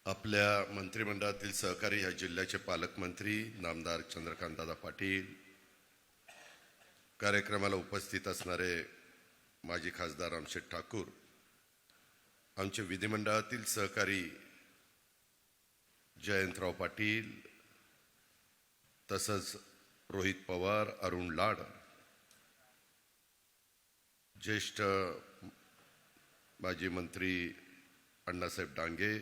आपल्या मंत्रिमंडळातील सहकारी ह्या जिल्ह्याचे पालकमंत्री नामदार चंद्रकांतदादा पाटील, कार्यक्रमाला उपस्थित असणारे माजी खासदार रामशेठ ठाकूर, आमचे विधिमंडळातील सहकारी जयंतराव पाटील, तसंच रोहित पवार, अरुण लाड, ज्येष्ठ माजी मंत्री अण्णासाहेब डांगे,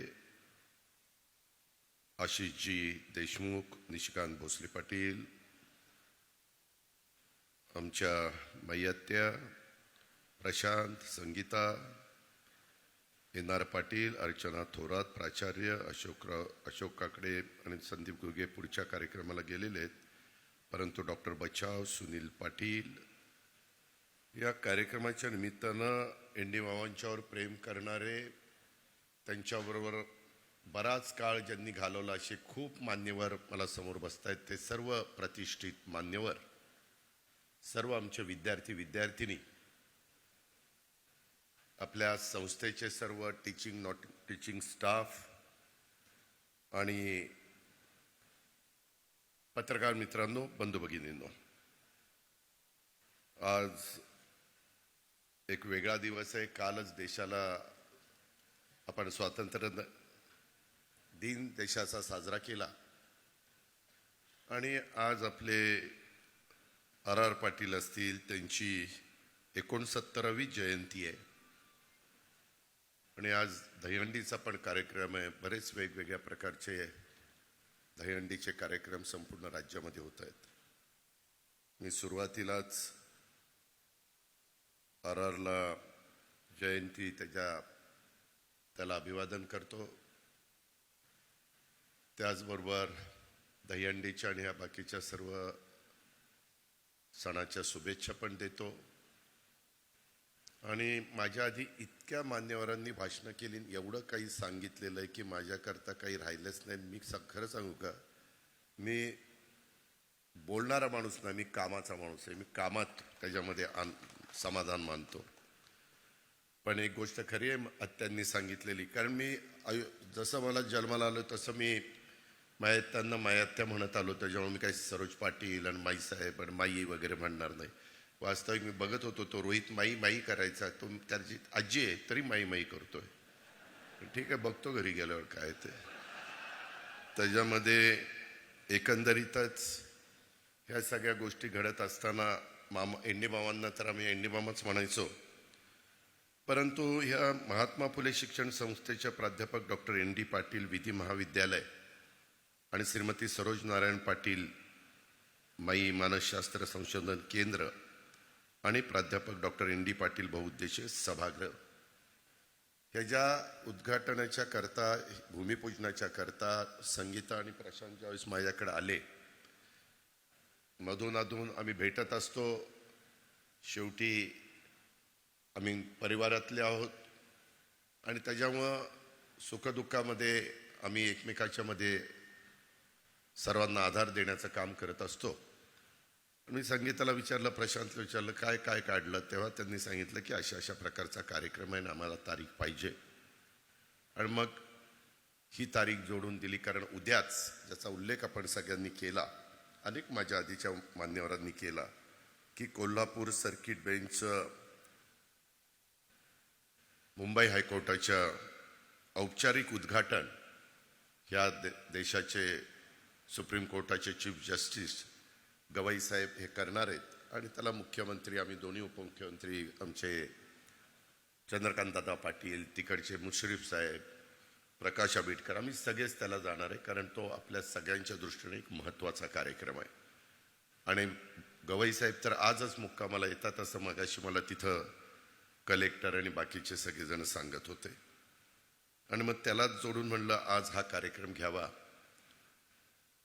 आशिषजी देशमुख, निशिकांत भोसले पाटील, आमच्या मैयात्या प्रशांत, संगीता, एनार पाटील, अर्चना थोरात, प्राचार्य अशोक काकडे आणि संदीप गुरगे पुढच्या कार्यक्रमाला गेलेले आहेत. परंतु डॉक्टर बचाव, सुनील पाटील या कार्यक्रमाच्या निमित्तानं एनडी मामांच्यावर प्रेम करणारे, त्यांच्याबरोबर बराच काळ ज्यांनी घालवला असे खूप मान्यवर मला समोर बसतायत. ते सर्व प्रतिष्ठित मान्यवर, सर्व आमचे विद्यार्थी आपल्या संस्थेचे सर्व टीचिंग नॉट टीचिंग स्टाफ आणि पत्रकार मित्रांनो, बंधू भगिनींनो, आज एक वेगळा दिवस आहे. कालच देशाला आपण स्वातंत्र्य दिन देशाचा साजरा केला आणि आज आपले आर पाटील असतील, त्यांची 69वी जयंती आहे आणि आज दहीहंडीचा पण कार्यक्रम आहे. बरेच वेगवेगळ्या प्रकारचे दहीहंडीचे कार्यक्रम संपूर्ण राज्यामध्ये होत आहेत. मी सुरुवातीलाच आरला जयंती त्याला अभिवादन करतो. त्याचबरोबर दहीहंडीच्या आणि ह्या बाकीच्या सर्व सणाच्या शुभेच्छा पण देतो. आणि माझ्या आधी इतक्या मान्यवरांनी भाषणं केली, एवढं काही सांगितलेलं आहे की माझ्याकरता काही राहिलंच नाही. मी खरं सांगू का, मी बोलणारा माणूस नाही, मी कामाचा माणूस आहे. मी कामात त्याच्यामध्ये समाधान मानतो. पण एक गोष्ट खरी आहे आत्यांनी सांगितलेली, कारण मी जसं मला जन्माला आलो तसं मी मायात्यांना मायात्या म्हणत आलो. त्याच्यामुळे मी काही सरोज पाटील आणि माईसाहेब आणि माई वगैरे म्हणणार नाही. वास्तविक मी बघत होतो, तो रोहित माई करायचा, तो त्याची आजी आहे तरी माई करतोय. ठीक आहे, बघतो घरी गेल्यावर काय ते. त्याच्यामध्ये एकंदरीतच ह्या सगळ्या गोष्टी घडत असताना एंडी मामांना तर आम्ही एंडी मामाच म्हणायचो. परंतु ह्या महात्मा फुले शिक्षण संस्थेच्या प्राध्यापक डॉक्टर एन डी पाटील विधी महाविद्यालय आणि श्रीमती सरोज नारायण पाटील माई मानसशास्त्र संशोधन केंद्र आणि प्राध्यापक डॉक्टर एन डी पाटील बहुउद्देशीय सभागृह ह्याच्या उद्घाटनाच्या करता, भूमिपूजनाच्या करता संगीता आणि प्रशांत ज्यावेळेस माझ्याकडे आले, मधून आम्ही भेटत असतो. शेवटी आम्ही परिवारातले आहोत आणि त्याच्यामुळं सुखदुःखामध्ये आम्ही एकमेकाच्या मध्ये सर्वांना आधार देण्याचं काम करत असतो. मी संगीताला विचारलं, प्रशांतला विचारलं, काय काढलं, तेव्हा त्यांनी सांगितलं की अशा प्रकारचा कार्यक्रम आहे ना, आम्हाला तारीख पाहिजे. आणि मग ही तारीख जोडून दिली. कारण उद्याच, ज्याचा उल्लेख आपण सगळ्यांनी केला, अनेक माझ्या आधीच्या मान्यवरांनी केला, की कोल्हापूर सर्किट बेंच मुंबई हायकोर्टाच्या औपचारिक उद्घाटन ह्या देशाचे सुप्रीम कोर्टाचे चीफ जस्टिस गवाई साहेब हे करणार आहेत. आणि त्याला मुख्यमंत्री, आम्ही दोन्ही उपमुख्यमंत्री, आमचे चंद्रकांतदादा पाटील, तिकडचे मुश्रीफ साहेब, प्रकाश आंबेडकर, आम्ही सगळेच त्याला जाणार आहे. कारण तो आपल्या सगळ्यांच्या दृष्टीने एक महत्त्वाचा कार्यक्रम आहे. आणि गवाई साहेब तर आजच मुक्कामाला येतात असं मगाशी मला तिथं कलेक्टर आणि बाकीचे सगळेजण सांगत होते. आणि मग त्यालाच जोडून म्हणलं आज हा कार्यक्रम घ्यावा.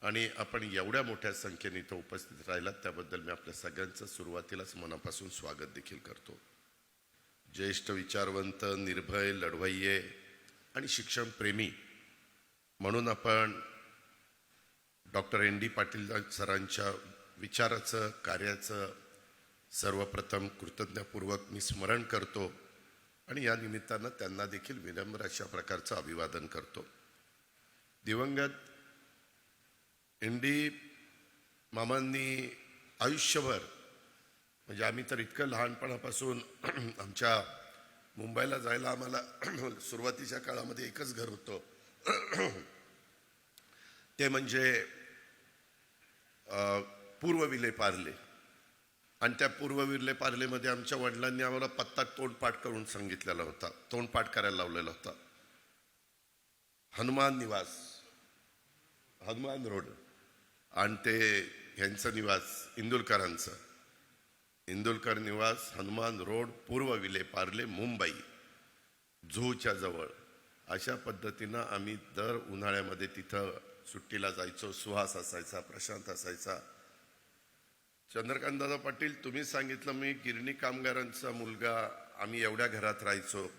आणि आपण एवढ्या मोठ्या संख्येने इथं उपस्थित राहिलात त्याबद्दल मी आपल्या सगळ्यांचं सुरुवातीलाच मनापासून स्वागत देखील करतो. ज्येष्ठ विचारवंत, निर्भय, लढवय्ये आणि शिक्षणप्रेमी म्हणून आपण डॉक्टर एन डी पाटील सरांच्या विचाराचं, कार्याचं सर्वप्रथम कृतज्ञतापूर्वक मी स्मरण करतो आणि या निमित्तानं त्यांना देखील विनम्र अशा प्रकारचं अभिवादन करतो. दिवंगत एनडी मामांनी आयुष्यभर, म्हणजे आम्ही तर इतकं लहानपणापासून आमच्या मुंबईला जायला आम्हाला सुरुवातीच्या काळामध्ये एकच घर होतं, ते म्हणजे पूर्व विले पार्ले. आणि त्या पूर्व विले पार्लेमध्ये आमच्या वडिलांनी आम्हाला पत्ता तोंडपाठ करून सांगितलेला होता, तोंडपाठ करायला लावलेला होता. हनुमान निवास, हनुमान रोड, आणि ते ह्यांचं निवास इंदुलकरांचं, इंदुलकर निवास, हनुमान रोड, पूर्व विले पार्ले, मुंबई झूच्या जवळ. अशा पद्धतीनं आम्ही दर उन्हाळ्यामध्ये तिथं सुट्टीला जायचो. सुहास असायचा, प्रशांत असायचा. चंद्रकांतदादा पाटील, तुम्ही सांगितलं मी गिरणी कामगारांचा मुलगा, आम्ही एवढ्या घरात राहायचो.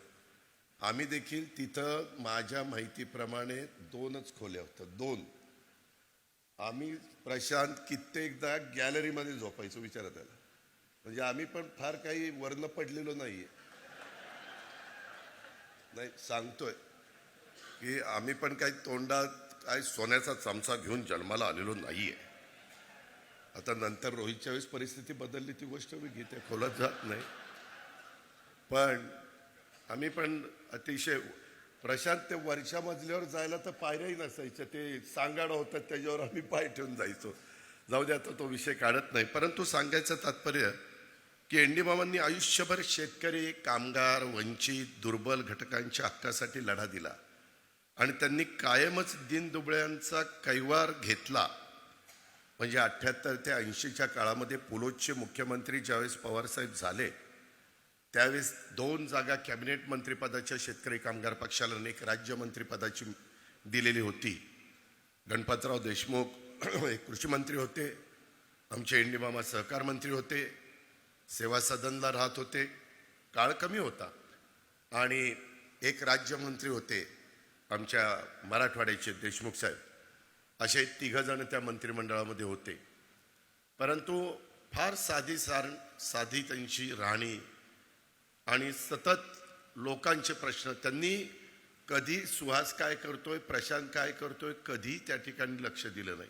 आम्ही देखील तिथं माझ्या माहितीप्रमाणे 2च खोल्या होत्या, 2. आम्ही प्रशांत कित्येकदा गॅलरीमध्ये झोपायचो, विचारा त्याला. म्हणजे आम्ही पण फार काही वर्ण पडलेलो नाहीये, नाही सांगतोय की आम्ही पण काही तोंडात काय सोन्याचा चमचा घेऊन जन्माला आलेलो नाहीये. आता नंतर रोहितच्या वेळेस परिस्थिती बदलली, ती गोष्ट मी घेते, खोलात जात नाही. पण आम्ही पण अतिशय, प्रशांत ते वरच्या मजल्यावर जायला तर पायऱ्याही नसायच्या, ते सांगाडं होतं त्याच्यावर आम्ही पाय ठेवून जायचो. जाऊ दे, आता तो विषय काढत नाही. परंतु सांगायचं तात्पर्य की एनडी मामांनी आयुष्यभर शेतकरी, कामगार, वंचित, दुर्बल घटकांच्या हक्कासाठी लढा दिला आणि त्यांनी कायमच दीनदुबळ्यांचा कैवार घेतला. म्हणजे 78 ते 80च्या काळामध्ये पुलोदचे मुख्यमंत्री ज्यावेळेस पवारसाहेब झाले, त्यावेळेस 2 जागा कॅबिनेट मंत्रिपदाच्या शेतकरी कामगार पक्षाला आणि 1 राज्यमंत्रीपदाची दिलेली होती. गणपतराव देशमुख एक कृषी मंत्री होते, आमचे एनडी मामा सहकार मंत्री होते, सेवा सदनला राहत होते, काळ कमी होता, आणि 1 राज्यमंत्री होते आमच्या मराठवाड्याचे देशमुख साहेब. असे 3 जण त्या मंत्रिमंडळामध्ये होते. परंतु फार साधी त्यांची राहणी आणि सतत लोकांचे प्रश्न. त्यांनी कधी सुहास काय करतोय, प्रशांत काय करतोय, कधी त्या ठिकाणी लक्ष दिलं नाही.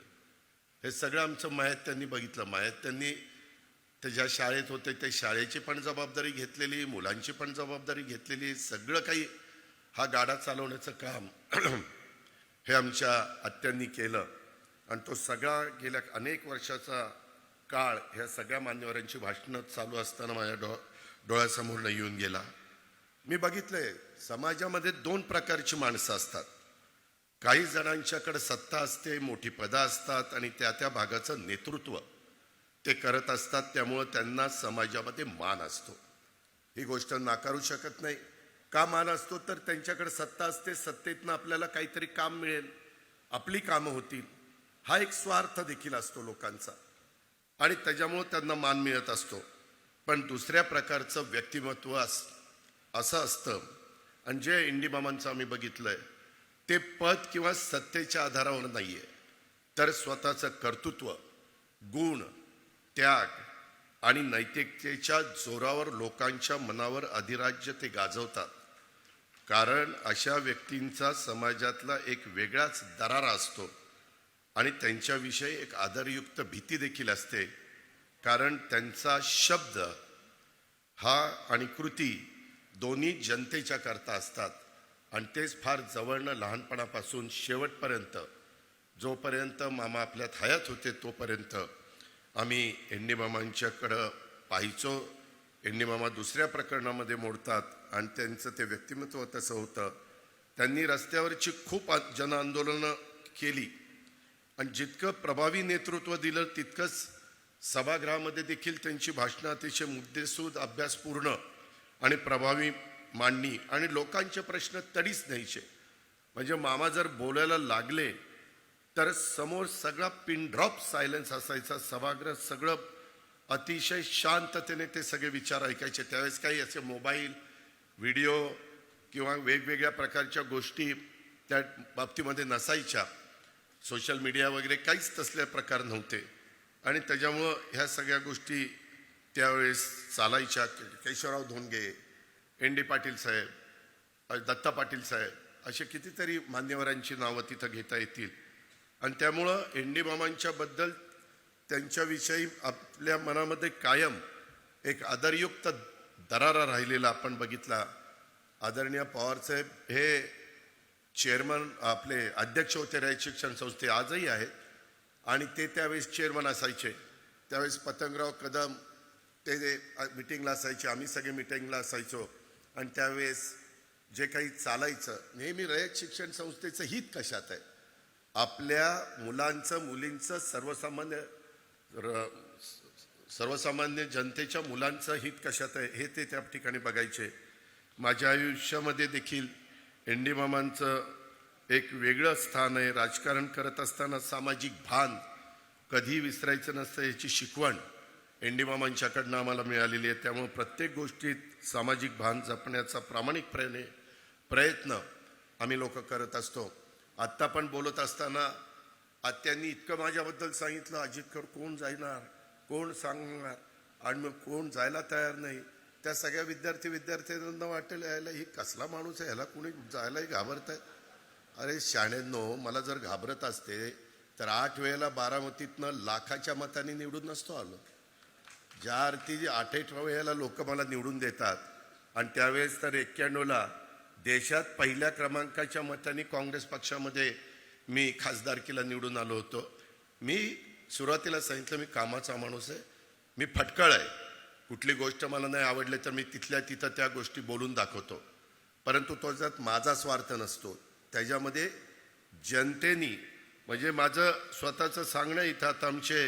हे सगळं आमचं मयत त्यांनी बघितलं. मयत त्यांनी ते ज्या शाळेत होते ते शाळेची पण जबाबदारी घेतलेली, मुलांची पण जबाबदारी घेतलेली. सगळं काही हा गाडा चालवण्याचं काम हे आमच्या आत्यांनी केलं. आणि तो सगळा गेल्या अनेक वर्षाचा काळ ह्या सगळ्या मान्यवरांची भाषणं चालू असताना माझ्या डोळ्यासमोरनं येऊन गेला. मी बघितलंय समाजामध्ये 2 प्रकारची माणसं असतात. काही जणांच्याकडे सत्ता असते, मोठी पदं असतात आणि त्या भागाचं नेतृत्व ते करत असतात, त्यामुळं त्यांना समाजामध्ये मान असतो. ही गोष्ट नाकारू शकत नाही. का मान असतो? तर त्यांच्याकडे सत्ता असते, सत्तेतनं आपल्याला काहीतरी काम मिळेल, आपली कामं होतील, हा एक स्वार्थ देखील असतो लोकांचा, आणि त्याच्यामुळं त्यांना मान मिळत असतो. पण दुसऱ्या प्रकारचं व्यक्तिमत्व असं असतं, आणि जे एनडी मामांचं आम्ही बघितलंय ते पद किंवा सत्तेच्या आधारावर नाहीये, तर स्वतःचं कर्तृत्व, गुण, त्याग आणि नैतिकतेच्या जोरावर लोकांच्या मनावर अधिराज्य ते गाजवतात. कारण अशा व्यक्तींचा समाजातला एक वेगळाच दरारा असतो आणि त्यांच्याविषयी एक आदरयुक्त भीती देखील असते. कारण त्यांचा शब्द हा आणि कृती दोन्ही जनतेच्या करता असतात, आणि तेच फार जवळनं लहानपणापासून शेवटपर्यंत, जोपर्यंत मामा आपल्यात हयात होते तोपर्यंत आम्ही एनडी मामांच्याकडं पाहायचो. एनडी मामा दुसऱ्या प्रकरणामध्ये मोडतात आणि त्यांचं ते व्यक्तिमत्व तसं होतं. त्यांनी रस्त्यावरची खूप जनआंदोलनं केली आणि जितकं प्रभावी नेतृत्व दिलं तितकंच सभागृहामध्ये देखील त्यांची भाषणं अतिशय मुद्देसूद, अभ्यासपूर्ण आणि प्रभावी मांडणी, आणि लोकांचे प्रश्न तडीच न्यायचे. म्हणजे मामा जर बोलायला लागले तर समोर सगळा पिन ड्रॉप सायलेन्स असायचा. सभागृह सगळं अतिशय शांततेने ते सगळे विचार ऐकायचे. त्यावेळेस काही असे मोबाईल, व्हिडिओ किंवा वेगवेगळ्या प्रकारच्या गोष्टी त्या बाबतीमध्ये नसायच्या. सोशल मीडिया वगैरे काहीच तसले प्रकार नव्हते, आणि त्याच्यामुळं ह्या सगळ्या गोष्टी त्यावेळेस चालायच्या. केशवराव धोंडगे, एन डी पाटील साहेब, दत्ता पाटील साहेब असे कितीतरी मान्यवरांची नावं तिथं घेता येतील. आणि त्यामुळं एन.डी. मामांच्या बद्दल त्यांच्याविषयी आपल्या मनामध्ये कायम एक आदरयुक्त दरारा राहिलेला आपण बघितला. आदरणीय पवारसाहेब हे चेअरमन आपले अध्यक्ष होते रयत शिक्षण संस्थे, आजही आहेत. आणि ते त्यावेळेस चेअरमन असायचे. त्यावेळेस पतंगराव कदम ते मिटिंगला असायचे, आम्ही सगळे मिटिंगला असायचो. आणि त्यावेळेस जे काही चालायचं नेहमी रयत शिक्षण संस्थेचं हित कशात आहे, आपल्या मुलांचं मुलींचं सर्वसामान्य जनतेच्या मुलांचं हित कशात आहे हे ते त्या ठिकाणी बघायचे. माझ्या आयुष्यामध्ये देखील एन.डी. मामांचं एक वेगळं स्थान आहे. राजकारण करत असताना सामाजिक भान कधी विसरायचं नसतं याची शिकवण एन.डी. मामांच्याकडनं आम्हाला मिळालेली आहे. त्यामुळे प्रत्येक गोष्टीत सामाजिक भान जपण्याचा प्रामाणिकपणे प्रयत्न आम्ही लोक करत असतो. आत्ता पण बोलत असताना आत्यांनी इतकं माझ्याबद्दल सांगितलं, अजितकर कोण जाणार, कोण सांगणार, आणि मग कोण जायला तयार नाही. त्या सगळ्या विद्यार्थ्यांना वाटेल यायला ही कसला माणूस आहे, ह्याला कोणी जायलाही घाबरत आहे. अरे शाण्यांनो, मला जर घाबरत असते तर 8 वेळेला बारामतीतनं लाखाच्या मताने निवडून नसतो आलो. ज्या अर्थी 8 वेळेला लोक मला निवडून देतात आणि त्यावेळेस तर 91ला देशात पहिल्या क्रमांकाच्या मताने काँग्रेस पक्षामध्ये मी खासदारकीला निवडून आलो होतो. मी सुरुवातीला सांगितलं मी कामाचा माणूस आहे, मी फटकळ आहे. कुठली गोष्ट मला नाही आवडली तर मी तिथल्या तिथं त्या गोष्टी बोलून दाखवतो. परंतु त्याच्यात माझा स्वार्थ नसतो. त्याच्यामध्ये जनतेनी म्हणजे माझं स्वतःचं सांगणं इथं आता आमचे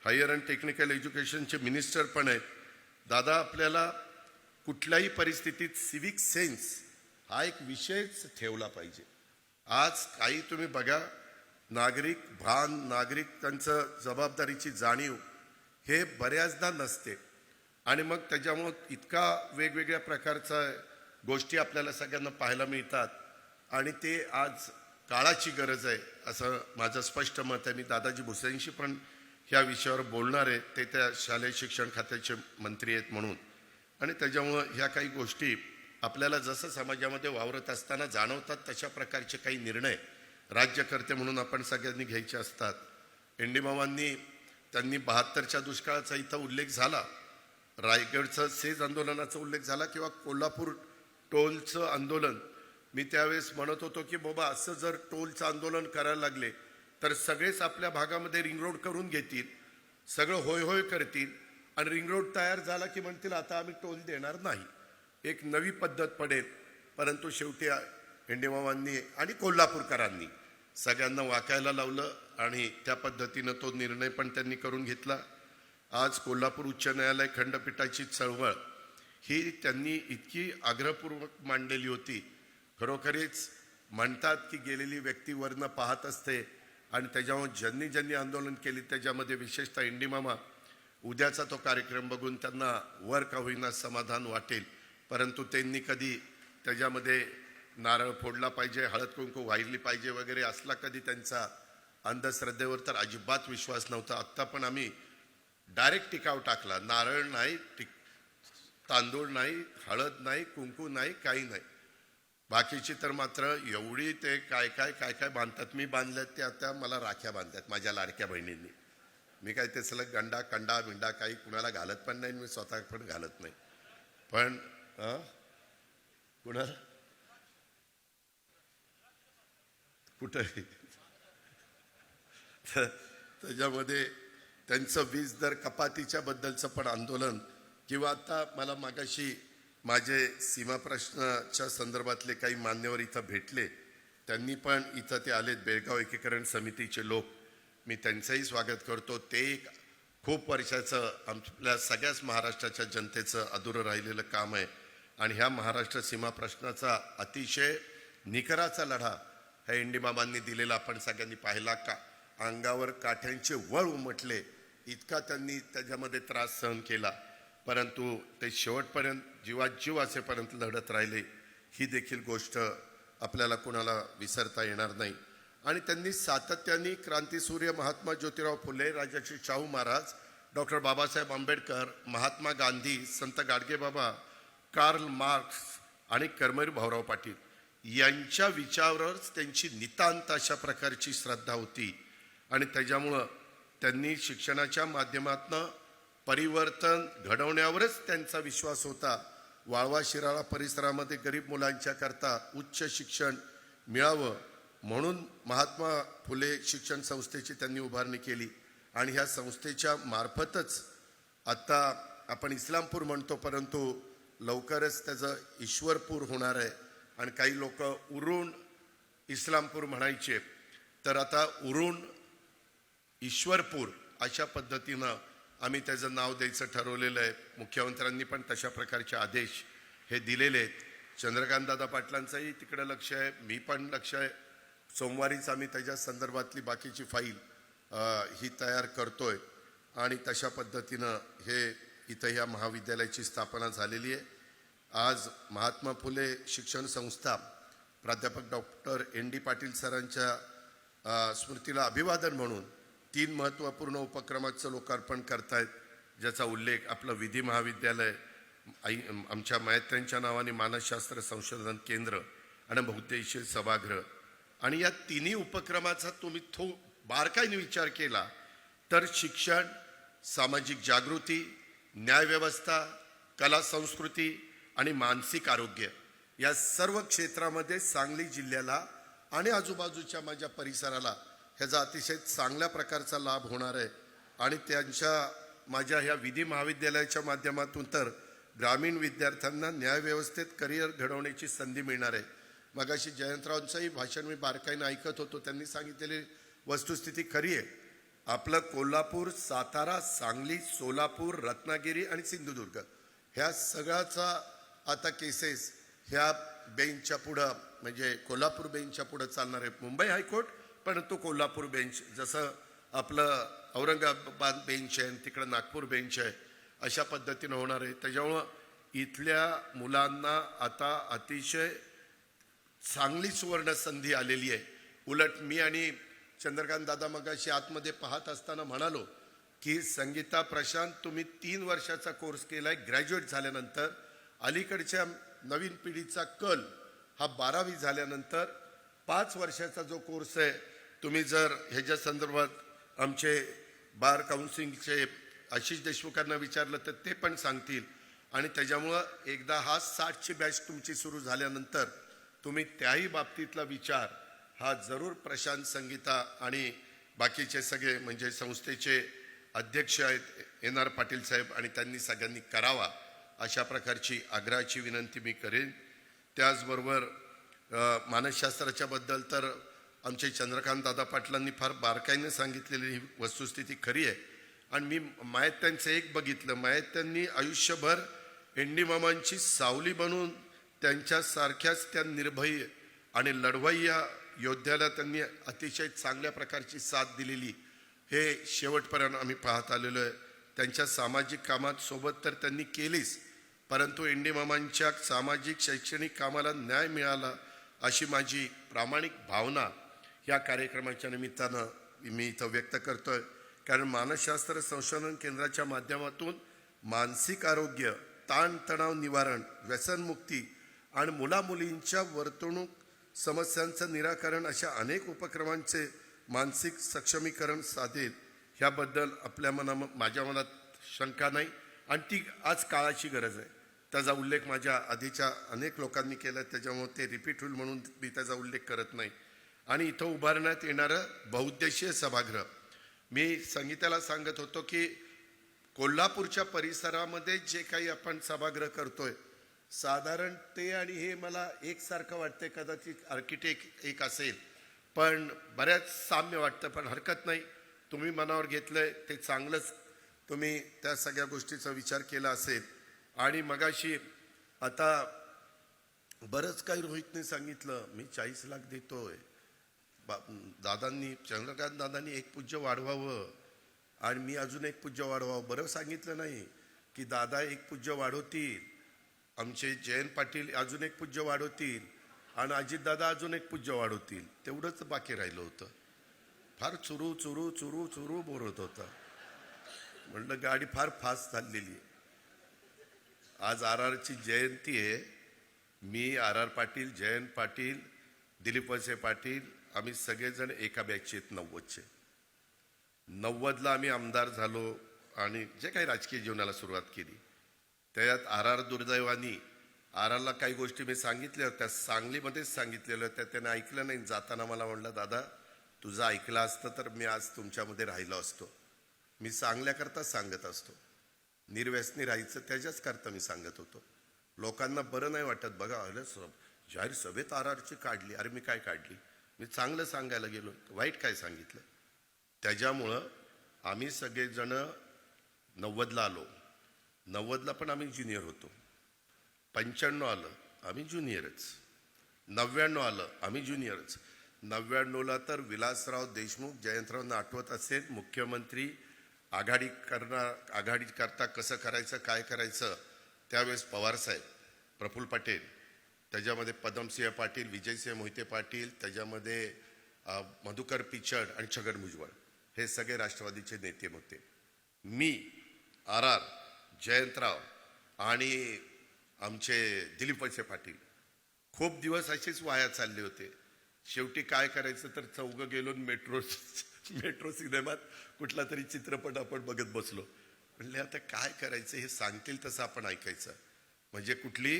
हायर अँड टेक्निकल एज्युकेशनचे मिनिस्टर पण आहेत. दादा, आपल्याला कुठल्याही परिस्थितीत सिव्हिक सेन्स हा एक विषयच ठेवला पाहिजे. आज काही तुम्ही बघा, नागरिक भान, नागरिकांचं जबाबदारीची जाणीव हे बऱ्याचदा नसते. आणि मग त्याच्यामुळं इतका वेगवेगळ्या प्रकारच्या गोष्टी आपल्याला सगळ्यांना पाहायला मिळतात. आणि ते आज काळाची गरज आहे असं माझं स्पष्ट मत आहे. मी दादाजी भुसेंशी पण ह्या विषयावर बोलणार आहे. ते त्या शालेय शिक्षण खात्याचे मंत्री आहेत म्हणून. आणि त्याच्यामुळं ह्या काही गोष्टी आपल्याला जसं समाजामध्ये वावरत असताना जाणवतात तशा प्रकारचे काही निर्णय राज्यकर्ते म्हणून आपण सगळ्यांनी घ्यायचे असतात. एन.डी. मामांनी त्यांनी 72च्या दुष्काळाचा इथं उल्लेख झाला, रायगडचं सेज आंदोलनाचा उल्लेख झाला किंवा कोल्हापूर टोलचं आंदोलन. मी त्यावेळेस म्हणत होतो की बाबा असं जर टोलचं आंदोलन करायला लागले तर सगळेच आपल्या भागामध्ये रिंग रोड करून घेतील, सगळं होय होय करतील आणि रिंग रोड तयार झाला की म्हणतील आता आम्ही टोल देणार नाही. एक नवी पद्धत पडेल. परंतु शेवटी एन.डी. मामांनी आणि कोल्हापूरकरांनी सगळ्यांना वाकायला लावलं आणि त्या पद्धतीनं तो निर्णय पण त्यांनी करून घेतला. आज कोल्हापूर उच्च न्यायालय खंडपीठाची चळवळ ही त्यांनी इतकी आग्रहपूर्वक मांडलेली होती. खरोखरीच म्हणतात की गेलेली व्यक्ती वरनं पाहत असते आणि त्याच्यावर ज्यांनी आंदोलन केली त्याच्यामध्ये विशेषतः एन.डी. मामा उद्याचा तो कार्यक्रम बघून त्यांना वर का होईना समाधान वाटेल. परंतु त्यांनी कधी त्याच्यामध्ये नारळ फोडला पाहिजे, हळद कुंकू वाहिली पाहिजे वगैरे असला कधी त्यांचा अंधश्रद्धेवर तर अजिबात विश्वास नव्हता. आत्ता पण आम्ही डायरेक्ट टिकाव टाकला. नारळ नाही, तांदूळ नाही, हळद नाही, कुंकू नाही, काही नाही. बाकीची तर मात्र एवढी ते काय काय बांधतात. मी बांधल्यात ते आता मला राख्या बांधतात माझ्या लाडक्या बहिणींनी. मी काय ते सलग गंडा कंडा बिंडा काही कुणाला घालत पण नाही, मी स्वतः पण घालत नाही. पण कुणाला कुठं त्याच्यामध्ये त्यांचं वीज दर कपातीच्या बद्दलचं पण आंदोलन किंवा आता मला मागाशी माझे सीमा प्रश्नाच्या संदर्भातले काही मान्यवर इथं भेटले. त्यांनी पण इथं ते आलेत, बेळगाव एकीकरण समितीचे लोक. मी त्यांचंही स्वागत करतो. ते एक खूप वर्षाचं आपल्या सगळ्याच महाराष्ट्राच्या जनतेचं अधुरं राहिलेलं काम आहे. आणि ह्या महाराष्ट्र सीमा प्रश्नाचा अतिशय निकराचा लढा ह्या एन.डी. मामांनी दिलेला आपण सगळ्यांनी पाहिला. का अंगावर काठ्यांचे वळ उमटले इतका त्यांनी त्याच्यामध्ये त्रास सहन केला. परंतु ते शेवटपर्यंत जीवात जीव असेपर्यंत लढत राहिले. ही देखील गोष्ट आपल्याला कोणाला विसरता येणार नाही. आणि त्यांनी सातत्याने क्रांतीसूर्य महात्मा ज्योतिराव फुले, राजर्षी शाहू महाराज, डॉक्टर बाबासाहेब आंबेडकर, महात्मा गांधी, संत गाडगेबाबा, कार्ल मार्क्स आणि कर्मवीर भाऊराव पाटील यांच्या विचारावरच त्यांची नितांत अशा प्रकारची श्रद्धा होती आणि त्याच्यामुळं त्यांनी शिक्षणाच्या माध्यमातून परिवर्तन घडवण्यावरच त्यांचा विश्वास होता. वाळवा शिराळा परिसरामध्ये गरीब मुलांच्या करता उच्च शिक्षण मिळावं म्हणून महात्मा फुले शिक्षण संस्थेची त्यांनी उभारणी केली आणि ह्या संस्थेच्या मार्फतच आता आपण इस्लामपूर म्हणतो, परंतु लवकरच त्याचं ईश्वरपूर होणार आहे आणि काही लोक उरून इस्लामपूर म्हणायचे, तर आता उरून ईश्वरपूर अशा पद्धतीनं आम्ही त्याचं नाव द्यायचं ठरवलेलं आहे. मुख्यमंत्र्यांनी पण तशा प्रकारचे आदेश हे दिलेले आहेत. चंद्रकांतदादा पाटलांचंही तिकडे लक्ष आहे, मी पण लक्ष आहे. सोमवारीच आम्ही त्याच्या संदर्भातली बाकीची फाईल ही तयार करतोय आणि तशा पद्धतीनं हे इथं ह्या महाविद्यालयाची स्थापना झालेली आहे. आज महात्मा फुले शिक्षण संस्था प्राध्यापक डॉक्टर ND पाटील सरांच्या स्मृतीला अभिवादन म्हणून 3 महत्त्वपूर्ण उपक्रमाचं लोकार्पण करतायत, ज्याचा उल्लेख आपलं विधी महाविद्यालय, आमच्या मायत्र्यांच्या नावाने मानसशास्त्र संशोधन केंद्र आणि बहुउद्देशीय सभागृह. आणि या तिन्ही उपक्रमाचा तुम्ही बारकाईने विचार केला तर शिक्षण, सामाजिक जागृती, न्यायव्यवस्था, कला संस्कृती आणि मानसिक आरोग्य या सर्व क्षेत्रामध्ये सांगली जिल्ह्याला आणि आजूबाजूच्या माझ्या परिसराला ह्याचा अतिशय चांगल्या प्रकारचा लाभ होणार आहे. आणि माझ्या ह्या विधी महाविद्यालयाच्या माध्यमातून तर ग्रामीण विद्यार्थ्यांना न्यायव्यवस्थेत करिअर घडवण्याची संधी मिळणार आहे. मगाशी जयंतरावांचंही भाषण मी बारकाईने ऐकत होतो. त्यांनी सांगितलेली वस्तुस्थिती खरी आहे. आपलं कोल्हापूर, सातारा, सांगली, सोलापूर, रत्नागिरी आणि सिंधुदुर्ग ह्या सगळ्याचा आता केसेस ह्या बेंचच्या पुढं म्हणजे कोल्हापूर बेंचच्या पुढं चालणार आहे. मुंबई हायकोर्ट परंतु कोल्हापूर बेंच, जसं आपलं औरंगाबाद बेंच आहे तिकडं नागपूर बेंच आहे, अशा पद्धतीनं होणार आहे. त्याच्यामुळं इथल्या मुलांना आता अतिशय चांगली सुवर्ण संधी आलेली आहे. उलट मी आणि चंद्रकांत दादा मगाशी आतमध्ये पाहत असताना म्हणालो की संगीता प्रशांत, तुम्ही 3 वर्षाचा कोर्स केलाय ग्रॅज्युएट झाल्यानंतर. अलीकडच्या नवीन पिढीचा कल हा 12वी झाल्यानंतर 5 वर्षाचा जो कोर्स आहे, तुम्ही जर ह्याच्या संदर्भात आमचे बार काउन्सिलचे आशिष देशमुखांना विचारलं तर ते पण सांगतील. आणि त्याच्यामुळं एकदा हा 60ची बॅच तुमची सुरू झाल्यानंतर तुम्ही त्याही बाबतीतला विचार हा जरूर प्रशांत, संगीता आणि बाकीचे सगळे म्हणजे संस्थेचे अध्यक्ष आहेत NR पाटील साहेब आणि त्यांनी सगळ्यांनी करावा, अशा प्रकारची आग्रहाची विनंती मी करेन. त्याचबरोबर मानसशास्त्राच्या बद्दल तर आमचे चंद्रकांत दादा पाटलांनी फार बारकाईने सांगितलेली ही वस्तुस्थिती खरी आहे. आणि मी मायत्यांचं एक बघितलं, मायत्यांनी आयुष्यभर ND मामांची सावली बनून त्यांच्यासारख्याच त्या निर्भय आणि लढवय्या योद्ध्याला त्यांनी अतिशय चांगल्या प्रकारची साथ दिलेली हे शेवटपर्यंत आम्ही पाहत आलेलो आहे. त्यांच्या सामाजिक कामात सोबत तर त्यांनी केलीच, परंतु ND मामांच्या सामाजिक शैक्षणिक कामाला न्याय मिळाला अशी माझी प्रामाणिक भावना या कार्यक्रमाच्या निमित्तानं मी इथं व्यक्त करतोय. कारण मानसशास्त्र संशोधन केंद्राच्या माध्यमातून मानसिक आरोग्य, ताणतणाव निवारण, व्यसनमुक्ती आणि मुलामुलींच्या वर्तणूक समस्यांचं निराकरण अशा अनेक उपक्रमांचे मानसिक सक्षमीकरण साधेल ह्याबद्दल माझ्या मनात शंका नाही. आणि ती आज काळाची गरज आहे. त्याचा उल्लेख माझ्या आधीच्या अनेक लोकांनी केला, त्याच्यामुळे ते रिपीट होईल म्हणून मी त्याचा उल्लेख करत नाही. आणि इथं उभारण्यात येणारं बहुउद्देशीय सभागृह, मी संगीताला सांगत होतो की कोल्हापूरच्या परिसरामध्ये जे काही आपण सभागृह करतोय साधारण ते आणि हे मला एकसारखं वाटतंय. कदाचित आर्किटेक्ट एक असेल पण बऱ्याच साम्य वाटतं, पण हरकत नाही. तुम्ही मनावर घेतलंय ते चांगलंच, तुम्ही त्या सगळ्या गोष्टीचा विचार केला असेल. आणि मगाशी आता बरंच काही रोहितने सांगितलं, मी 40 लाख देतोय. दादांनी, चंद्रकांत दादांनी 1 पूज्य वाढवावं आणि मी अजून 1 पूज्य वाढवावं. बरं सांगितलं नाही की दादा 1 पूज्य वाढवतील, आमचे जयंत पाटील अजून 1 पूज्य वाढवतील आणि अजितदादा अजून 1 पूज्य वाढवतील. तेवढंच बाकी राहिलं होतं. फार चुरू चुरू चुरू चुरू बोलत होता. म्हटलं गाडी फार फास्ट चाललेली आहे. आज RRची जयंती आहे. मी आर पाटील, जयंत पाटील, दिलीप वळसे पाटील, आम्ही सगळेजण एका बॅचचे आहेत 90चे. 90ला आम्ही आमदार झालो आणि जे काही राजकीय जीवनाला सुरुवात केली त्यात दुर्दैवानी ला काही गोष्टी मी सांगितल्या होत्या, सांगलीमध्येच सांगितलेल्या होत्या. त्याने ऐकलं नाही. जाताना मला म्हणलं, दादा तुझं ऐकलं असतं तर मी आज तुमच्यामध्ये राहिलो असतो. मी चांगल्याकरता सांगत असतो, निर्व्यसनी राहायचं त्याच्याच करता मी सांगत होतो. लोकांना बरं नाही वाटत. बघा अरे जाहीर सभेत ची काढली. अरे मी काय काढली? मी चांगलं सांगायला गेलो, वाईट काय सांगितलं? त्याच्यामुळं आम्ही सगळेजण 90ला आलो. 90ला पण आम्ही ज्युनियर होतो. 95 आलं आम्ही ज्युनियरच. 99 आलं आम्ही ज्युनियरच. 99ला तर विलासराव देशमुख, जयंतरावांना आठवत असेल, मुख्यमंत्री आघाडी करता कसं करायचं, काय करायचं, त्यावेळेस पवारसाहेब, प्रफुल्ल पटेल, त्याच्यामध्ये पद्मसिंह पाटील, विजयसिंह मोहिते पाटील, त्याच्यामध्ये मधुकर पिचड आणि छगन भुजबळ, हे सगळे राष्ट्रवादीचे नेते होते. मी जयंतराव आणि आमचे दिलीप वळसे पाटील खूप दिवस असेच वाया चालले होते. शेवटी काय करायचं तर चौघं गेलो मेट्रो सिनेमात कुठला तरी चित्रपट आपण बघत बसलो. म्हणले आता काय करायचं, हे सांगतील तसं आपण ऐकायचं. म्हणजे कुठली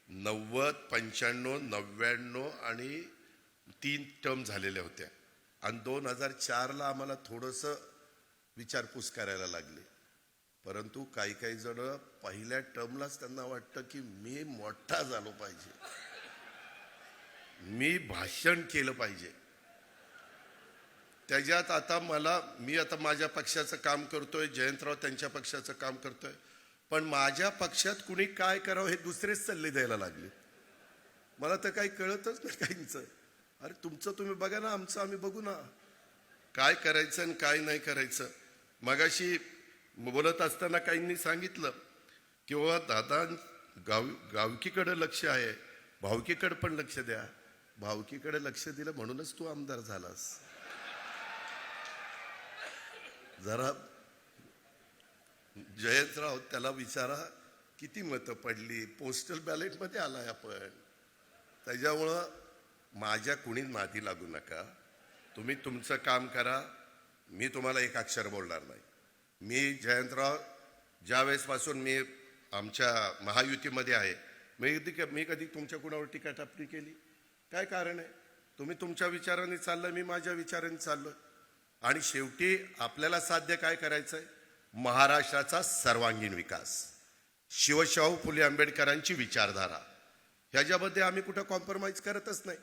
90, 95, 99 आणि 3 टर्म झालेल्या होत्या. आणि 2004ला आम्हाला थोडंसं विचारपूस करायला लागली. परंतु काही जण पहिल्या टर्मलाच त्यांना वाटतं की मी मोठा झालो पाहिजे, मी भाषण केलं पाहिजे. त्याच्यात आता मी आता माझ्या पक्षाचं काम करतोय, जयंतराव त्यांच्या पक्षाचं काम करतोय, पण माझ्या पक्षात कुणी काय करावं हे दुसरेच सल्ले द्यायला लागले. मला तर काही कळतच नाही काहींचं. अरे तुमचं तुम्ही बघा ना, आमचं आम्ही बघू ना, काय करायचं आणि काय नाही करायचं. मगाशी बोलत असताना काहींनी सांगितलं की बाबा दादा गावकीकडे लक्ष आहे, भावकीकडे पण लक्ष द्या. भावकीकडे लक्ष दिलं म्हणूनच तू आमदार झालास. जरा जयंतराव त्याला विचारा किती मतं पडली, पोस्टल बॅलेटमध्ये आलाय आपण. त्याच्यामुळं माझ्या कुणी नादी लागू नका. तुम्ही तुमचं काम करा, मी तुम्हाला एक अक्षर बोलणार नाही. मी जयंतराव ज्यावेळेसपासून मी आमच्या महायुतीमध्ये आहे, मी कधी तुमच्या कुणावर टीका टापणी केली? काय कारण आहे? तुम्ही तुमच्या विचाराने चाललं, मी माझ्या विचाराने चाललोय. आणि शेवटी आपल्याला साध्य काय करायचंय? महाराष्ट्राचा सर्वांगीण विकास, शिवशाहू फुले आंबेडकरांची विचारधारा, ह्याच्यामध्ये आम्ही कुठं कॉम्प्रोमाइज करतच नाही.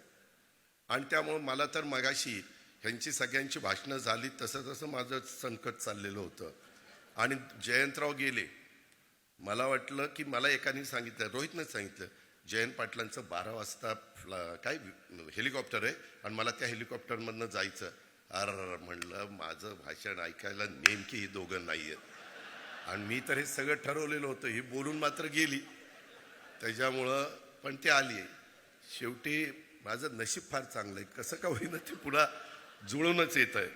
आणि त्यामुळे मला तर मगाशी ह्यांची सगळ्यांची भाषणं झाली तसं माझं संकट चाललेलं होतं. आणि जयंतराव गेले. मला वाटलं की मला एकाने सांगितलं, रोहितनं सांगितलं, जयंत पाटलांचं 12 वाजता काय हेलिकॉप्टर आहे आणि मला त्या हेलिकॉप्टरमधनं जायचं. म्हणलं माझं भाषण ऐकायला नेमकी ही दोघं नाही आहेत. आणि मी तर हे सगळं ठरवलेलं होतं, ही बोलून मात्र गेली. त्याच्यामुळं पण ते आली. शेवटी माझं नशीब फार चांगलं आहे, कसं का होईना ते पुन्हा जुळूनच येत आहे.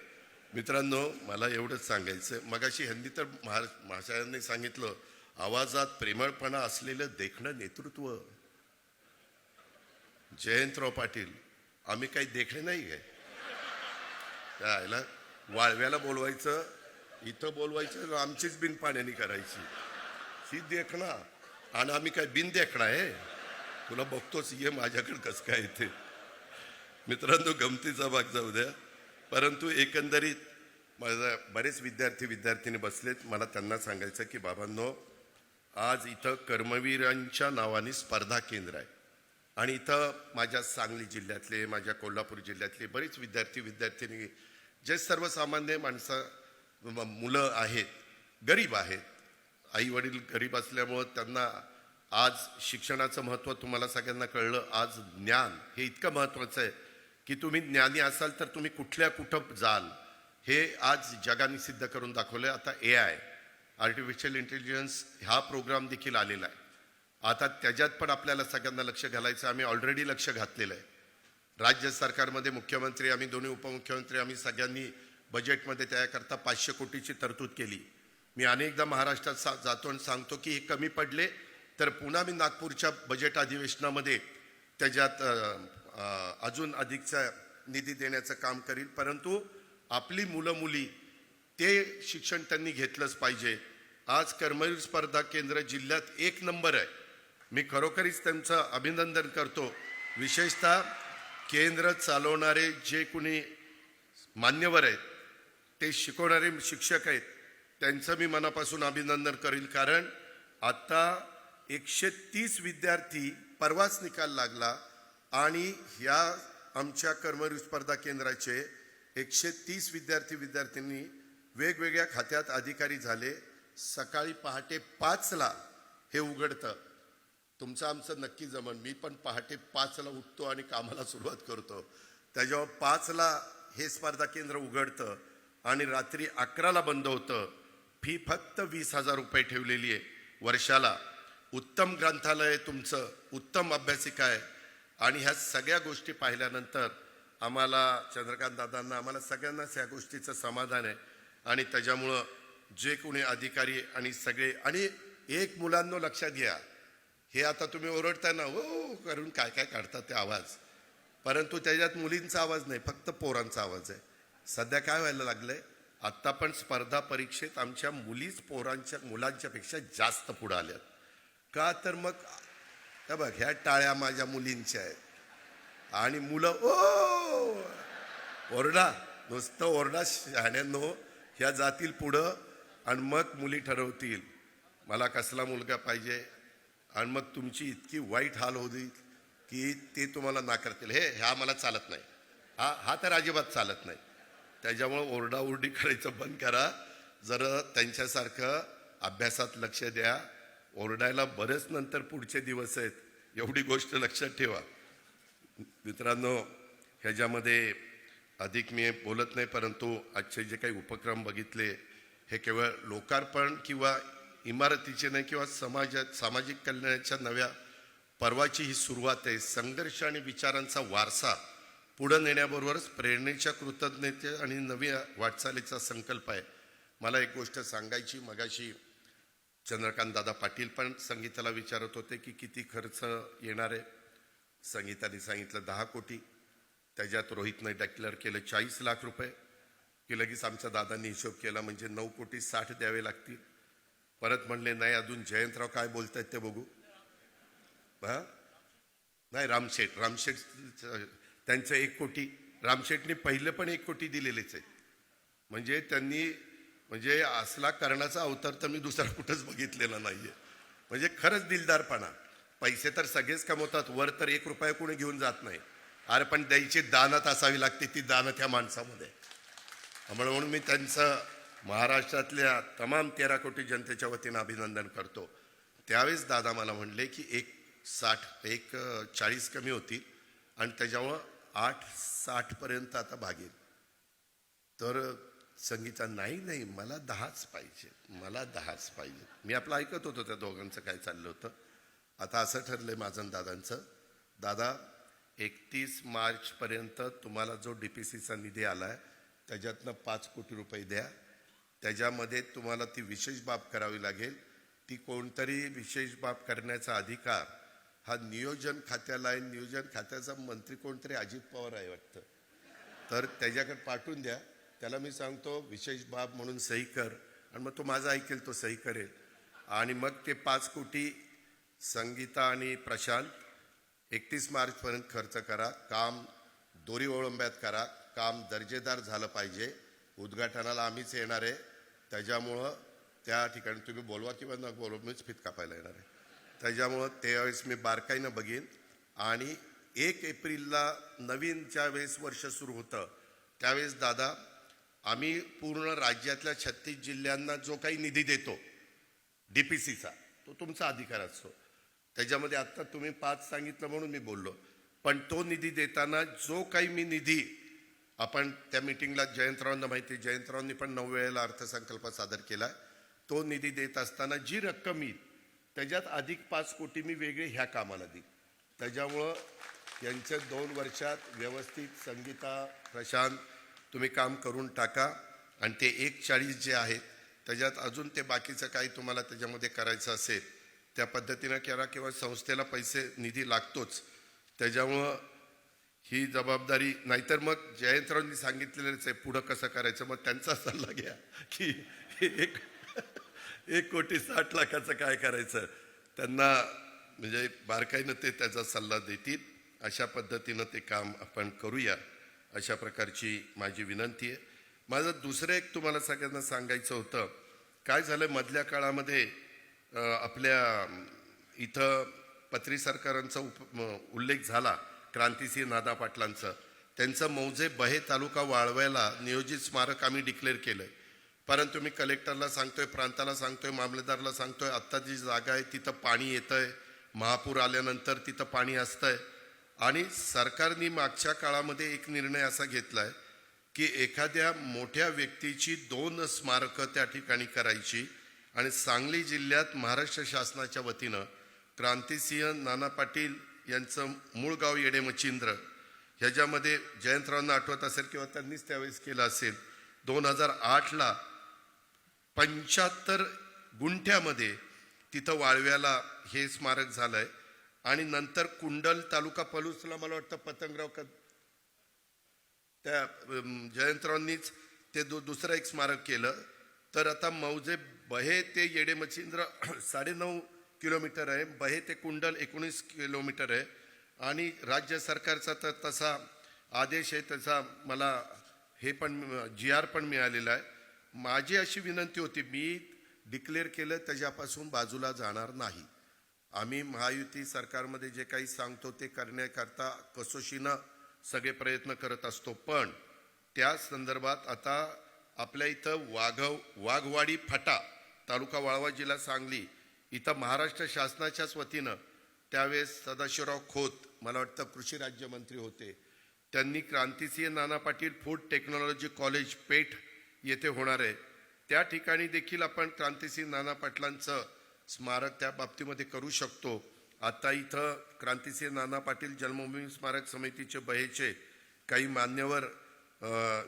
मित्रांनो, मला एवढंच सांगायचं, मगाशी ह्यांनी तर महाशयांनी सांगितलं, आवाजात प्रेमळपणा असलेलं देखणं नेतृत्व. जयंतराव पाटील, आम्ही काही देखणे नाही काय? त्याला वाळव्याला बोलवायचं, इथं बोलवायचं, आमचीच बिन पाण्याने करायची ही देखणा. आणि आम्ही काय बिन देखणा आहे? तुला बघतोच, ये माझ्याकडे कसं काय येते. मित्रांनो, गमतीचा भाग जाऊ द्या. परंतु एकंदरीत माझा बरेच विद्यार्थिनी बसलेत. मला त्यांना सांगायचं की बाबांनो, आज इथं कर्मवीरांच्या नावाने स्पर्धा केंद्र आहे. आणि इथं माझ्या सांगली जिल्ह्यातले, माझ्या कोल्हापूर जिल्ह्यातले बरेच विद्यार्थिनी, जे सर्वसामान्य मुलं आहेत, गरीब आहेत, आई वडील गरीब असल्यामुळं त्यांना आज शिक्षणाचं महत्त्व तुम्हाला सगळ्यांना कळलं. आज ज्ञान हे इतकं महत्त्वाचं आहे की तुम्ही ज्ञानी असाल तर तुम्ही कुठं जाल, हे आज जगाने सिद्ध करून दाखवलं. आता AI, आर्टिफिशियल इंटेलिजन्स, हा प्रोग्राम देखील आलेला आहे. आता त्याच्यात पण आपल्याला सगळ्यांना लक्ष घालायचं. आम्ही ऑलरेडी लक्ष घातलेलं आहे. राज्य सरकारमध्ये मुख्यमंत्री, आम्ही दोन्ही उपमुख्यमंत्री, आम्ही सगळ्यांनी बजेटमध्ये त्याकरता 500 कोटीची तरतूद केली. मी अनेकदा महाराष्ट्रात जातो आणि सांगतो की हे कमी पडले तर पुन्हा मी नागपूरच्या बजेट अधिवेशनामध्ये त्याच्यात अजून अधिकचा निधी देण्याचं काम करील. परंतु आपली मुलं मुली ते शिक्षण त्यांनी घेतलंच पाहिजे. आज कर्मवीर स्पर्धा केंद्र जिल्ह्यात 1 नंबर आहे. मी खरोखरीच त्यांचं अभिनंदन करतो. विशेषतः केंद्र चालवणारे जे कोणी मान्यवर आहेत, ते शिकवणारे शिक्षक आहेत, त्यांचं मी मनापासून अभिनंदन करील. कारण आता 130 विद्यार्थी परवाच निकाल लागला आणि ह्या आमच्या कर्मवीर स्पर्धा केंद्राचे 130 विद्यार्थ्यांनी वेगवेगळ्या खात्यात अधिकारी झाले. सकाळी पहाटे 5ला हे उघडतं. तुमचं आमचं नक्की जमन. मी पण पहाटे 5ला उठतो आणि कामाला सुरुवात करतो. त्याच्यावर 5ला हे स्पर्धा केंद्र उघडतं आणि रात्री 11ला बंद होतं. फी फक्त 20,000 रुपये ठेवलेली आहे वर्षाला. उत्तम ग्रंथालय तुमचं, उत्तम अभ्यासिका आहे. आणि ह्या सगळ्या गोष्टी पाहिल्यानंतर आम्हाला चंद्रकांत दादांना, आम्हाला सगळ्यांनाच ह्या गोष्टीचं समाधान आहे. आणि त्याच्यामुळं जे कोणी अधिकारी आणि सगळे, आणि एक मुलांनो लक्षात घ्या, हे आता तुम्ही ओरडताय ना हो करून काय काय काढतात ते आवाज, परंतु त्याच्यात मुलींचा आवाज नाही, फक्त पोरांचा आवाज आहे. सध्या काय व्हायला लागलंय, आत्ता पण स्पर्धा परीक्षेत आमच्या मुलीच मुलांच्या पेक्षा जास्त पुढे आल्यात. का तर मग बघ, ह्या टाळ्या माझ्या मुलींच्या आहेत आणि मुलं ओरडा, नुसतं ओरडा शहाण्यांनो, ह्या जातील पुढं आणि मग मुली ठरवतील मला कसला मुलगा पाहिजे. आणि मग तुमची इतकी वाईट हाल होईल की ते तुम्हाला नाकारतील. ह्या मला चालत नाही, हा तर अजिबात चालत नाही. त्याच्यामुळं ओरडाओरडी करायचं बंद करा. जरा त्यांच्यासारखं अभ्यासात लक्ष द्या. ओरडायला बरेच नंतर पुढचे दिवस आहेत, एवढी गोष्ट लक्षात ठेवा. मित्रांनो, ह्याच्यामध्ये अधिक मी बोलत नाही, परंतु आजचे जे काही उपक्रम बघितले हे केवळ लोकार्पण किंवा इमारतीचे नाही, किंवा सामाजिक कल्याणाच्या नव्या पर्वाची ही सुरुवात आहे. संघर्ष आणि विचारांचा वारसा पुढे नेण्याबरोबरच प्रेरणेच्या कृतज्ञते आणि नव्या वाटचालीचा संकल्प आहे. मला एक गोष्ट सांगायची, मगाशी चंद्रकांत दादा पाटील पण संगीताला विचारत होते की किती खर्च येणार आहे. संगीताने सांगितलं 10 कोटी. त्याच्यात रोहितने डिक्लेअर केलं 40 लाख रुपये, की लगेच आमच्या दादांनी हिशोब केला, म्हणजे 9,60 द्यावे लागतील. परत म्हणले नाही, अजून जयंतराव काय बोलतायत ते बघू. नाही, रामशेठ त्यांचं 1 कोटी. रामशेठने पहिले पण 1 कोटी दिलेलेच आहे. म्हणजे त्यांनी, म्हणजे असला कर्णाचा अवतार तर मी दुसरा कुठंच बघितलेला नाहीये. म्हणजे खरंच दिलदारपणा. पैसे तर सगळेच कमवतात, वर तर 1 रुपया कोणी घेऊन जात नाही. अरे पण द्यायची दानत असावी लागते, ती दानत ह्या माणसामध्ये. म्हणून मी त्यांचं महाराष्ट्रातल्या तमाम 13 कोटी जनतेच्या वतीनं अभिनंदन करतो. त्यावेळेस दादा मला म्हणले की 140 कमी होतील आणि त्याच्यामुळं 860 पर्यंत आता भागेल. तर संगीता नाही, मला 10च पाहिजे, मला 10च पाहिजे. मी आपलं ऐकत होतो त्या दोघांचं काय चाललं होतं. आता असं ठरलंय माझं दादांचं, दादा 31 मार्चपर्यंत तुम्हाला जो DPCचा निधी आलाय त्याच्यातनं 5 कोटी रुपये द्या. त्याच्यामध्ये तुम्हाला ती विशेष बाब करावी लागेल. ती कोणतरी विशेष बाब करण्याचा अधिकार हा नियोजन खात्याला आहे. नियोजन खात्याचा मंत्री कोणतरी अजित पवार आहे वाटतं. तर त्याच्याकडे पाठवून द्या. त्याला मी सांगतो विशेष बाब म्हणून सही कर, आणि मग तो माझा ऐकेल, तो सही करेल. आणि मग ते 5 कोटी संगीता आणि प्रशांत 31 मार्चपर्यंत खर्च करा. काम दोरी ओळंब्यात करा. काम दर्जेदार झालं पाहिजे. उद्घाटनाला आम्हीच येणार आहे. त्याच्यामुळं त्या ठिकाणी तुम्ही बोलवा किंवा न बोलवा, मीच फित कापायला येणार आहे. त्याच्यामुळं त्यावेळेस मी बारकाईनं बघीन. आणि 1 एप्रिलला नवीन ज्यावेळेस वर्ष सुरू होतं त्यावेळेस दादा आम्ही पूर्ण राज्यातल्या 36 जिल्ह्यांना जो काही निधी देतो DPCचा, तो तुमचा अधिकार असतो. त्याच्यामध्ये आत्ता तुम्ही 5 सांगितलं म्हणून मी बोललो, पण तो निधी देताना जो काही मी निधी, आपण त्या मीटिंगला जयंतरावांना माहिती, जयंतरावांनी पण 9 वेळेला अर्थसंकल्प सादर केला. तो निधी देत असताना जी रक्कम येईल त्याच्यात अधिक 5 कोटी मी वेगळे ह्या कामाला देईन. त्याच्यामुळं यांच्या 2 वर्षात व्यवस्थित संगीता, प्रशांत तुम्ही काम करून टाका. आणि ते 140 जे आहेत त्याच्यात अजून ते बाकीचं काही तुम्हाला त्याच्यामध्ये करायचं असेल त्या पद्धतीनं करा किंवा संस्थेला पैसे निधी लागतोच, त्याच्यामुळं ही जबाबदारी. नाहीतर मग जयंतरावांनी सांगितलेलंच आहे पुढं कसं करायचं, मग त्यांचा सल्ला घ्या की 1,60,00,000 काय करायचं. त्यांना म्हणजे बारकाईनं ते त्याचा सल्ला देतील. अशा पद्धतीनं ते काम आपण करूया, अशा प्रकारची माझी विनंती आहे. माझं दुसरं एक तुम्हाला सगळ्यांना सांगायचं होतं. काय झालं मधल्या काळामध्ये आपल्या इथं पत्री सरकारांचा उल्लेख झाला, क्रांतिसिंह नाना पाटलांचं. त्यांचं मौजे बहे तालुका वाळव्याला नियोजित स्मारक आम्ही डिक्लेअर केलंय. परंतु मी कलेक्टरला सांगतोय, प्रांताला सांगतोय, मामलेदारला सांगतोय, आत्ता जी जागा आहे तिथं पाणी येतंय, महापूर आल्यानंतर तिथं पाणी असतंय. आणि सरकारने मागच्या काळामध्ये एक निर्णय असा घेतलाय की एखाद्या मोठ्या व्यक्तीची 2 स्मारकं त्या ठिकाणी करायची. आणि सांगली जिल्ह्यात महाराष्ट्र शासनाच्या वतीनं क्रांतिसिंह नाना पाटील यांचं मूळ गाव येडेमचिंद्र, ह्याच्यामध्ये जयंतरावांना आठवत असेल किंवा त्यांनीच त्यावेळेस केलं असेल, 2008ला 75 गुंठ्यामध्ये तिथं वाळव्याला हे स्मारक झालंय. आणि नंतर कुंडल तालुका पलूसला मला वाटतं पतंगराव त्या जयंतरावांनीच ते दुसरं एक स्मारक केलं. तर आता मौजे बहे ते येडेमचिंद्र 9.5 किलोमीटर आहे, बहे ते कुंडल 19 किलोमीटर आहे. आणि राज्य सरकारचा तर तसा आदेश आहे, त्याचा मला हे पण GR पण मिळालेला आहे. माझी अशी विनंती होती, मी डिक्लेअर केलं त्याच्यापासून बाजूला जाणार नाही. आम्ही महायुती सरकारमध्ये जे काही सांगतो ते करण्याकरता कसोशीनं सगळे प्रयत्न करत असतो. पण त्या संदर्भात आता आपल्या इथं वाघवाडी फाटा तालुका वाळवा जिल्हा सांगली इथं महाराष्ट्र शासनाच्याच वतीनं त्यावेळेस सदाशिवराव खोत मला वाटतं कृषी राज्यमंत्री होते, त्यांनी Krantisinh Nana Patil food technology college पेठ येथे होणार आहे, त्या ठिकाणी देखील आपण क्रांतिसिंह नाना पाटलांचं स्मारक त्या बाबतीमध्ये करू शकतो. आता इथं क्रांतिसिंह नाना पाटील जन्मभूमी स्मारक समितीचे बहेचे काही मान्यवर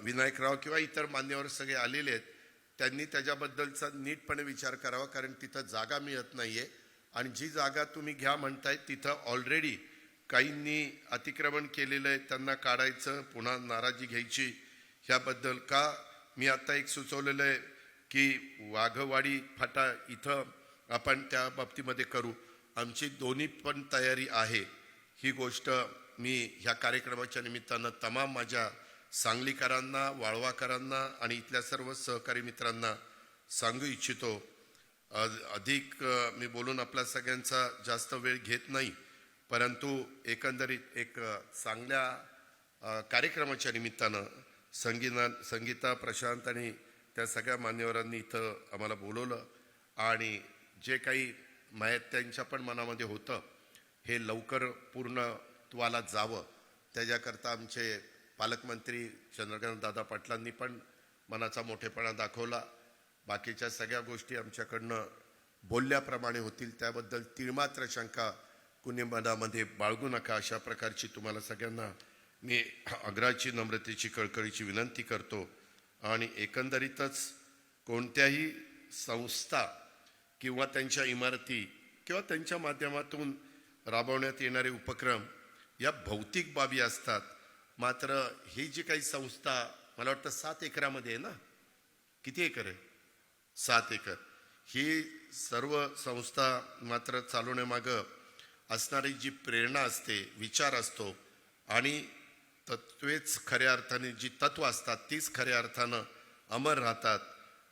विनायकराव किंवा इतर मान्यवर सगळे आलेले आहेत. त्यांनी त्याच्याबद्दलचा नीटपणे विचार करावा, कारण तिथं जागा मिळत नाहीये. आणि जी जागा तुम्ही घ्या म्हणताय तिथं ऑलरेडी काहींनी अतिक्रमण केलेलं आहे, त्यांना काढायचं, पुन्हा नाराजी घ्यायची. ह्याबद्दल का मी आता एक सुचवलेलं आहे की वाघवाडी फाटा इथं आपण त्या बाबतीमध्ये करू. आमची दोन्ही पण तयारी आहे. ही गोष्ट मी ह्या कार्यक्रमाच्या निमित्तानं तमाम माझ्या सांगलीकरांना, वाळवाकरांना आणि इथल्या सर्व सहकारी मित्रांना सांगू इच्छितो. अधिक मी बोलून आपल्या सगळ्यांचा जास्त वेळ घेत नाही, परंतु एकंदरीत एक चांगल्या कार्यक्रमाच्या निमित्तानं संगीता, प्रशांत आणि त्या सगळ्या मान्यवरांनी इथं आम्हाला बोलवलं. आणि जे काही त्यांच्या पण मनामध्ये होतं हे लवकर पूर्णत्वाला जावं, त्याच्याकरता आमचे पालकमंत्री चंद्रकांत दादा पाटलांनी पण मनाचा मोठेपणा दाखवला. बाकीच्या सगळ्या गोष्टी आमच्याकडनं बोलल्याप्रमाणे होतील, त्याबद्दल तिळमात्र शंका कुणी मनामध्ये बाळगू नका, अशा प्रकारची तुम्हाला सगळ्यांना मी आग्रहाची, नम्रतेची, कळकळीची विनंती करतो. आणि एकंदरीतच कोणत्याही संस्था किंवा त्यांच्या इमारती किंवा त्यांच्या माध्यमातून राबवण्यात येणारे उपक्रम या भौतिक बाबी असतात. मात्र ही जी काही संस्था मला वाटतं 7 एकरामध्ये आहे ना, किती एकर आहे? 7 एकर. ही सर्व संस्था मात्र चालवण्यामागं असणारी जी प्रेरणा असते, विचार असतो आणि तत्वेच खऱ्या अर्थाने जी तत्व असतात तीच खऱ्या अर्थानं अमर राहतात.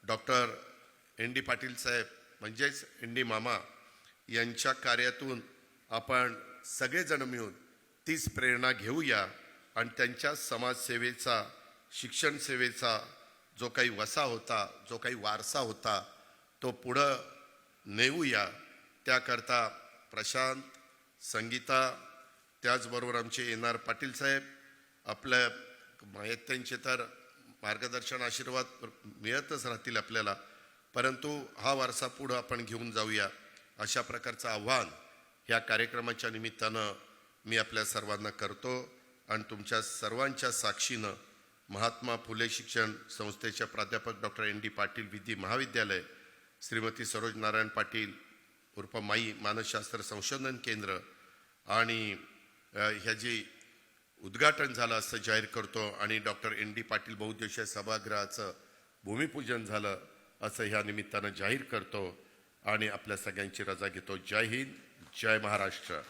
डॉक्टर ND पाटील साहेब म्हणजेच ND मामा यांच्या कार्यातून आपण सगळेजण मिळून तीच प्रेरणा घेऊया आणि त्यांच्या समाजसेवेचा, शिक्षण सेवेचा जो काही वसा होता, जो काही वारसा होता, तो पुढं नेऊया. त्याकरता प्रशांत, संगीता, त्याचबरोबर आमचे NR पाटील साहेब, आपल्या त्यांचे तर मार्गदर्शन, आशीर्वाद मिळतच राहतील आपल्याला, परंतु हा वारसा पुढं आपण घेऊन जाऊया, अशा प्रकारचं आव्हान ह्या कार्यक्रमाच्या निमित्तानं मी आपल्या सर्वांना करतो. आणि तुमच्या सर्वांच्या साक्षीनं महात्मा फुले शिक्षण संस्थेच्या प्राध्यापक डॉक्टर ND पाटील विधी महाविद्यालय, श्रीमती सरोज नारायण पाटील उर्फ माई मानसशास्त्र संशोधन केंद्र आणि ह्याची उद्घाटन झालं असं जाहीर करतो आणि डॉक्टर ND पाटील बहुउद्देशीय सभागृहाचं भूमिपूजन झालं असं ह्या निमित्तानं जाहीर करतो आणि आपल्या सगळ्यांची रजा घेतो. जय हिंद, जय महाराष्ट्र.